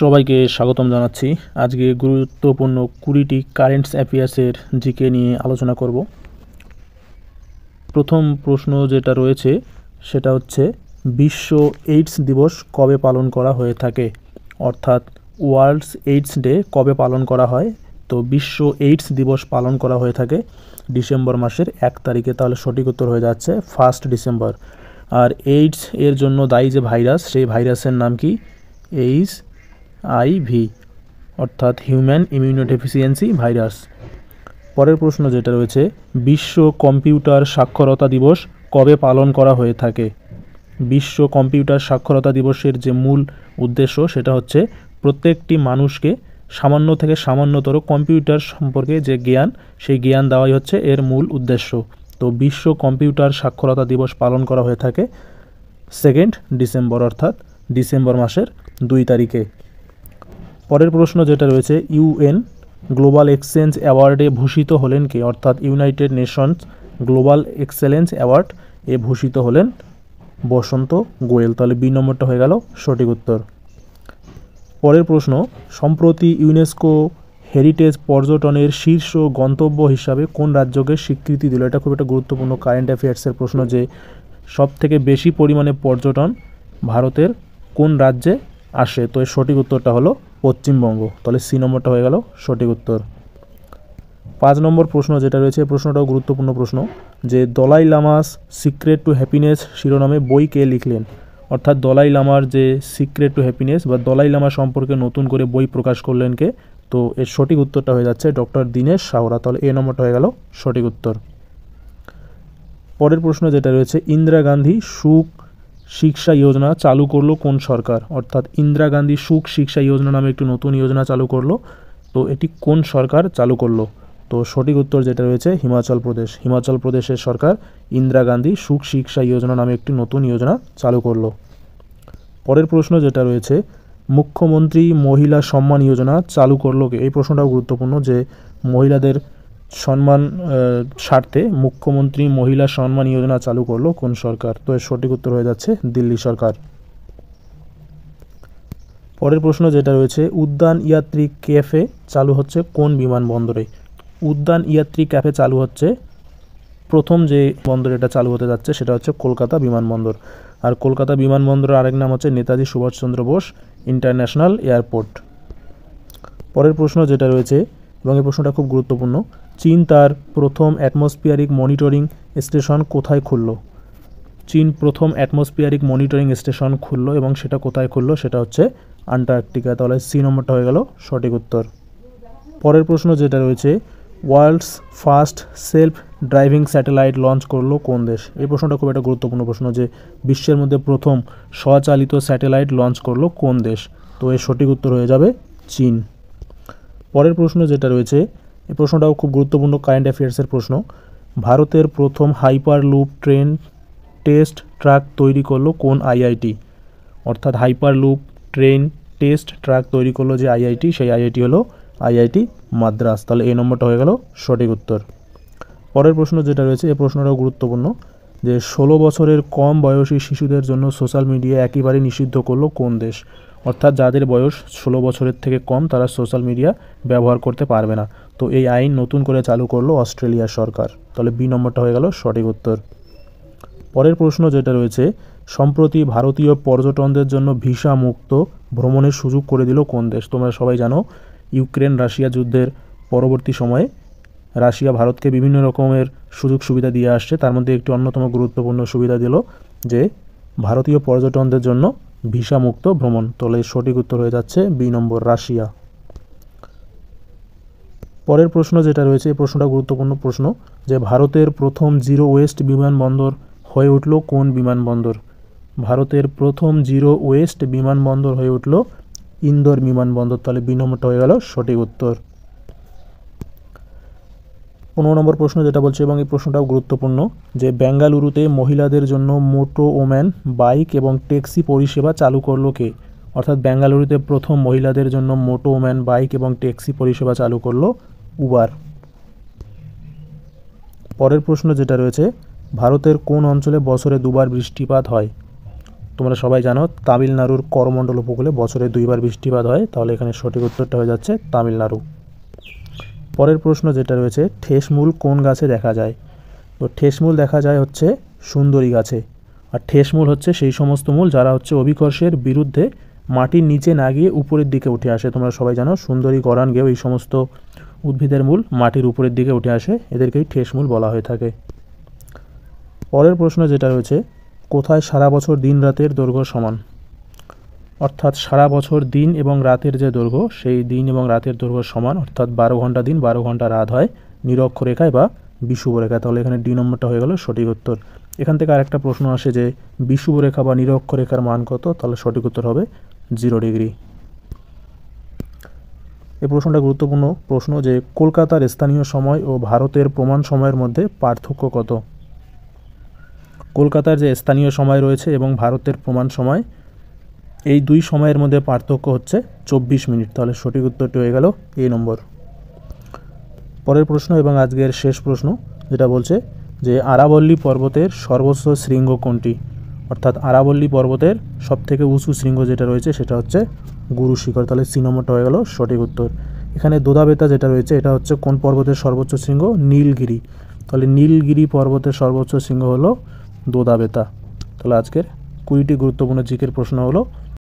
সবাইকে স্বাগতম জানাচ্ছি। আজকে গুরুত্বপূর্ণ 20টি কারেন্টস অ্যাফেয়ার্সের জিকে নিয়ে আলোচনা করব। প্রথম প্রশ্ন যেটা রয়েছে সেটা হচ্ছে বিশ্ব এইডস দিবস কবে পালন করা হয়ে থাকে, অর্থাৎ ওয়ার্ল্ডস এইডস ডে কবে পালন করা হয়। তো বিশ্ব এইডস দিবস পালন করা হয়ে থাকে ডিসেম্বর মাসের 1 তারিখে। তাহলে সঠিক উত্তর হয়ে যাচ্ছে 1 ডিসেম্বর। আর এইডস এর জন্য দায়ী যে ভাইরাস, সেই ভাইরাসের নাম কি? HIV, অর্থাৎ হিউম্যান ইমিউনোডেফিসিয়েন্সি ভাইরাস। পরের প্রশ্ন যেটা রয়েছে বিশ্ব কম্পিউটার সাক্ষরতা দিবস কবে পালন করা হয়ে থাকে। বিশ্ব কম্পিউটার সাক্ষরতা দিবসের যে মূল উদ্দেশ্য সেটা হচ্ছে প্রত্যেকটি মানুষকে সামান্য থেকে সামান্যতর কম্পিউটার সম্পর্কে যে জ্ঞান, সেই জ্ঞান দেওয়াই হচ্ছে এর মূল উদ্দেশ্য। তো বিশ্ব কম্পিউটার সাক্ষরতা দিবস পালন করা হয়ে থাকে 2 ডিসেম্বর, অর্থাৎ ডিসেম্বর মাসের 2 তারিখে। পরের প্রশ্ন যেটা রয়েছে UN গ্লোবাল এক্সচেঞ্জ অ্যাওয়ার্ডে ভূষিত হলেন কে, অর্থাৎ United Nations global excellence award এ ভূষিত হলেন বসন্ত গোয়েল। তাহলে বি নম্বরটা হয়ে গেল সঠিক উত্তর। পরের প্রশ্ন সম্প্রতি ইউনেস্কো হেরিটেজ পর্যটনের শীর্ষ গন্তব্য হিসাবে কোন রাজ্যকে স্বীকৃতি দিল। এটা খুব একটা গুরুত্বপূর্ণ কারেন্ট অ্যাফেয়ার্সের প্রশ্ন যে সব থেকে বেশি পরিমাণে পর্যটন ভারতের কোন রাজ্যে আসে। তো এর সঠিক উত্তরটা হলো পশ্চিমবঙ্গ। তাহলে সি নম্বরটা হয়ে গেল সঠিক উত্তর। 5 নম্বর প্রশ্ন যেটা রয়েছে, প্রশ্নটাও গুরুত্বপূর্ণ প্রশ্ন যে Dalai llamas secret to happiness শিরোনামে বই কে লিখলেন, অর্থাৎ দলাই লামার যে সিক্রেট টু হ্যাপিনেস বা দলাই লামা সম্পর্কে নতুন করে বই প্রকাশ করলেন কে। তো এর সঠিক উত্তরটা হয়ে যাচ্ছে ডক্টর দীনেশ সাওরা। তাহলে এ নম্বরটা হয়ে গেল সঠিক উত্তর। পরের প্রশ্ন যেটা রয়েছে ইন্দিরা গান্ধী সুখ শিক্ষা যোজনা চালু করলো কোন সরকার, অর্থাৎ ইন্দিরা গান্ধী সুখ শিক্ষা যোজনা নামে একটি নতুন যোজনা চালু করলো। তো এটি কোন সরকার চালু করলো? তো সঠিক উত্তর যেটা রয়েছে হিমাচল প্রদেশ। হিমাচল প্রদেশের সরকার ইন্দিরা গান্ধী সুখ শিক্ষা যোজনা নামে একটি নতুন যোজনা চালু করলো। পরের প্রশ্ন যেটা রয়েছে মুখ্যমন্ত্রী মহিলা সম্মান যোজনা চালু করলো কে। এই প্রশ্নটাও গুরুত্বপূর্ণ যে মহিলাদের সম্মান স্বার্থে মুখ্যমন্ত্রী মহিলা সম্মান যোজনা চালু করলো কোন সরকার। তো এর সঠিক উত্তর হয়ে যাচ্ছে দিল্লি সরকার। পরের প্রশ্ন যেটা রয়েছে উদ্যান ইয়াত্রী ক্যাফে চালু হচ্ছে কোন বিমানবন্দরে। উদ্যান ইয়াত্রী ক্যাফে চালু হচ্ছে প্রথম যে বন্দর এটা চালু হতে যাচ্ছে সেটা হচ্ছে কলকাতা বিমানবন্দর। আর কলকাতা বিমানবন্দরের আরেক নাম হচ্ছে নেতাজি সুভাষচন্দ্র বোস ইন্টারন্যাশনাল এয়ারপোর্ট। পরের প্রশ্ন যেটা রয়েছে এবং এই প্রশ্নটা খুব গুরুত্বপূর্ণ, চীন তার প্রথম অ্যাটমসফিয়ারিক মনিটরিং স্টেশন কোথায় খুলল। চীন প্রথম অ্যাটমসফিয়ারিক মনিটরিং স্টেশন খুলল এবং সেটা কোথায় খুলল, সেটা হচ্ছে আন্টার্কটিকা। তাহলে সি নম্বরটা হয়ে গেল সঠিক উত্তর। পরের প্রশ্ন যেটা রয়েছে world's first self driving satellite launch করলো কোন দেশ। এই প্রশ্নটা খুব একটা গুরুত্বপূর্ণ প্রশ্ন যে বিশ্বের মধ্যে প্রথম স্বচালিত স্যাটেলাইট লঞ্চ করলো কোন দেশ। তো এর সঠিক উত্তর হয়ে যাবে চীন। পরের প্রশ্ন যেটা রয়েছে এই প্রশ্নটাও খুব গুরুত্বপূর্ণ কারেন্ট অ্যাফেয়ার্সের প্রশ্ন, ভারতের প্রথম hyper loop train test truck তৈরি করলো কোন IIT, অর্থাৎ hyper loop train test truck তৈরি করলো যে IIT, সেই IIT হলো IIT মাদ্রাস। তাহলে এই নম্বরটা হয়ে গেল সঠিক উত্তর। পরের প্রশ্ন যেটা রয়েছে এই প্রশ্নটাও গুরুত্বপূর্ণ যে 16 বছরের কম বয়সী শিশুদের জন্য সোশ্যাল মিডিয়া একেবারে নিষিদ্ধ করলো কোন দেশ, অর্থাৎ যাদের বয়স 16 বছরের থেকে কম তারা সোশ্যাল মিডিয়া ব্যবহার করতে পারবে না। তো এই আইন নতুন করে চালু করলো অস্ট্রেলিয়া সরকার। তাহলে বি নম্বরটা হয়ে গেল সঠিক উত্তর। পরের প্রশ্ন যেটা রয়েছে সম্প্রতি ভারতীয় পর্যটকদের জন্য ভিসা মুক্ত ভ্রমণের সুযোগ করে দিল কোন দেশ। তোমরা সবাই জানো ইউক্রেন রাশিয়া যুদ্ধের পরবর্তী সময়ে রাশিয়া ভারতকে বিভিন্ন রকমের সুযোগ সুবিধা দিয়ে আসছে, তার মধ্যে একটি অন্যতম গুরুত্বপূর্ণ সুবিধা দিল যে ভারতীয় পর্যটকদের জন্য ভিসা মুক্ত ভ্রমণ। তাহলে সঠিক উত্তর হয়ে যাচ্ছে বি নম্বর রাশিয়া। পরের প্রশ্ন যেটা রয়েছে এই প্রশ্নটা গুরুত্বপূর্ণ প্রশ্ন যে ভারতের প্রথম জিরো ওয়েস্ট বিমানবন্দর হয়ে উঠল কোন বিমানবন্দর। ভারতের প্রথম জিরো ওয়েস্ট বিমানবন্দর হয়ে উঠল ইন্দোর বিমানবন্দর। তাহলে বি নম্বরটা হয়ে গেল সঠিক উত্তর। 15 নম্বর প্রশ্ন যেটা বলছে এবং এই প্রশ্নটাও গুরুত্বপূর্ণ যে বেঙ্গালুরুতে মহিলাদের জন্য মোটো ওম্যান বাইক এবং ট্যাক্সি পরিষেবা চালু করলো কে, অর্থাৎ বেঙ্গালুরুতে প্রথম মহিলাদের জন্য মোটো ওম্যান বাইক এবং ট্যাক্সি পরিষেবা চালু করলো উবার। পরের প্রশ্ন যেটা রয়েছে ভারতের কোন অঞ্চলে বছরে 2বার বৃষ্টিপাত হয়। তোমরা সবাই জানো তামিলনাড়ুর করমণ্ডল উপকূলে বছরে 2বার বৃষ্টিপাত হয়, তাহলে এখানে সঠিক উত্তরটা হয়ে যাচ্ছে তামিলনাড়ু। পরের প্রশ্ন যেটা রয়েছে, ঠেসমূল কোন গাছে দেখা যায়? তো ঠেসমূল দেখা যায় হচ্ছে সুন্দরী গাছে। আর ঠেসমূল হচ্ছে সেই সমস্ত মূল যারা হচ্ছে অভিকর্ষের বিরুদ্ধে মাটির নিচে না গিয়ে উপরের দিকে উঠে আসে। তোমরা সবাই জানো সুন্দরী, গরান, গেও এই সমস্ত উদ্ভিদের মূল মাটির উপরের দিকে উঠে আসে, এদেরকেই ঠেসমূল বলা হয়ে থাকে। পরের প্রশ্ন যেটা রয়েছে, কোথায় সারা বছর দিন রাতের দৈর্ঘ্য সমান? অর্থাৎ সারা বছর দিন এবং রাতের যে দৈর্ঘ্য, সেই দিন এবং রাতের দৈর্ঘ্য সমান, অর্থাৎ 12 ঘন্টা দিন 12 ঘন্টা রাত হয় নিরক্ষরেখায় বা বিষুবরেখায়। তাহলে এখানে ডি নম্বরটা হয়ে গেল সঠিক উত্তর। এখান থেকে আরেকটা প্রশ্ন আসে যে বিষুবরেখা বা নিরক্ষরেখার মান কত? তাহলে সঠিক উত্তর হবে 0 ডিগ্রি। এই প্রশ্নটা গুরুত্বপূর্ণ প্রশ্ন যে কলকাতার স্থানীয় সময় ও ভারতের প্রমাণ সময়ের মধ্যে পার্থক্য কত? কলকাতার যে স্থানীয় সময় রয়েছে এবং ভারতের প্রমাণ সময়, এই দুই সময়ের মধ্যে পার্থক্য হচ্ছে 24 মিনিট। তাহলে সঠিক উত্তরটি হয়ে গেল এ নম্বর। পরের প্রশ্ন এবং আজকের শেষ প্রশ্ন যেটা বলছে যে আরাবল্লী পর্বতের সর্বোচ্চ শৃঙ্গ কোনটি? অর্থাৎ আরাবল্লী পর্বতের সবথেকে উঁচু শৃঙ্গ যেটা রয়েছে সেটা হচ্ছে গুরু শিখর। তাহলে সি নম্বরটা হয়ে গেল সঠিক উত্তর। এখানে দোদাবেতা যেটা রয়েছে এটা হচ্ছে কোন পর্বতের সর্বোচ্চ শৃঙ্গ? নীলগিরি। তাহলে নীলগিরি পর্বতের সর্বোচ্চ শৃঙ্গ হলো দোদাবেতা। তাহলে আজকের 20টি গুরুত্বপূর্ণ জিকের প্রশ্ন হলো